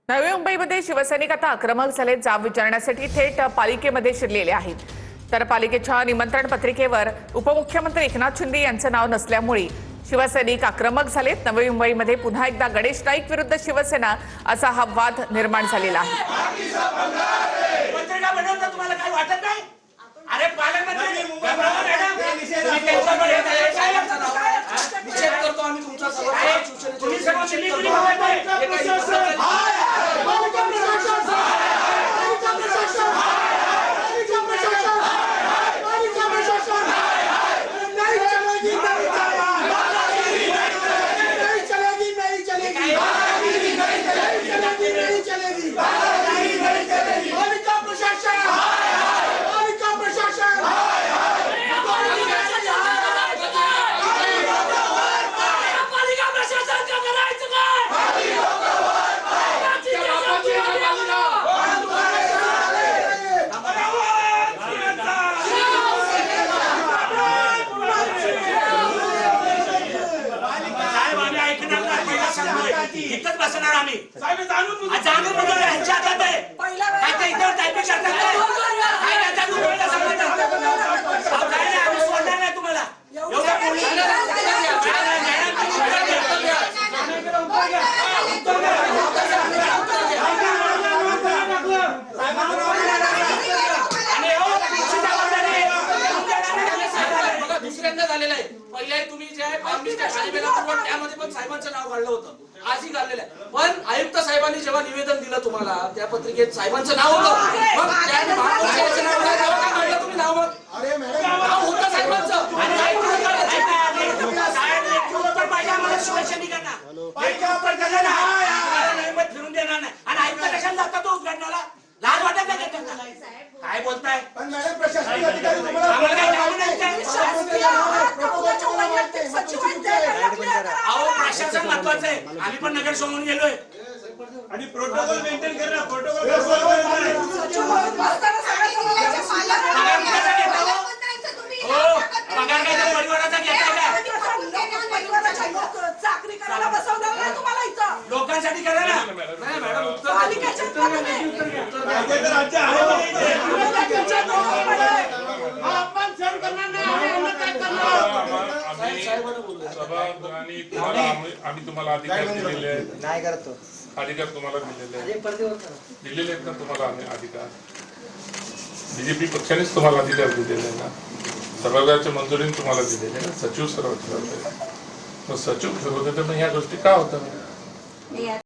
नवी मुंबईमध्ये शिवसैनिक आता आक्रमक झाले, जाब विचारण्यासाठी थेट पालिकेमध्ये शिरलेले आहेत। तर पालिकेच्या निमंत्रण पत्रिकेवर उपमुख्यमंत्री एकनाथ शिंदे यांचं नाव नसल्यामुळे शिवसैनिक आक्रमक झालेत। नवी मुंबईमध्ये पुन्हा एकदा गणेश नाईक विरुद्ध शिवसेना असा हा वाद निर्माण झालेला आहे। इथंच बसणार आम्ही साहेब जाणून बघा यांच्या हातात आहे काय ते इथं टायपिंग करतात काय त्याचा तुम्हाला सांगतो काय नाही आम्ही सोडणार नाही तुम्हाला एवढं बोलू दुसऱ्यांदा झालेला आहे। पहिले तुम्ही जे त्यामध्ये पण साहेबांचं नाव काढलं होतं, आजही काढलेलं आहे। पण आयुक्त साहेबांनी जेव्हा निवेदन दिलं तुम्हाला त्या पत्रिकेत साहेबांचं नाव होतं, मग त्या महापौराचं नाव काय तेव्हा काय काढलं तुम्ही नाव? मग नाव होतं साहेबांचं शिवसैनिकांना फिरून देणार नाही। आणि आयुक्त कशाला जातात तो उद्घाटनाला? लाज वाटत नाही त्यांना? काय बोलताय? पण मॅडम प्रशासकीय अधिकारी तुम्हाला अहो प्रशासन महत्वाचं आहे। आम्ही पण नगर सोडून गेलोय आणि प्रोटोकॉल मेंटेन करा। प्रोटोकॉल पगार काय तर परिवाराचा घेताय का? चाकरी करायला बसवणार नाही तुम्हाला इथं लोकांसाठी करा ना। नाही मॅडम राज्य आहे आम्ही तुम्हाला अधिकार दिलेले आहेत, नाही करतो अधिकार तुम्हाला दिलेले आहेत ना तुम्हाला आम्ही अधिकार बीजेपी पक्षानेच तुम्हाला अधिकार दिलेले आहे ना, सभागृहाच्या मंजुरीने तुम्हाला दिलेले ना, सचिव सर्व ठरवले, मग सचिव ठरवते तर मग ह्या गोष्टी का होतात?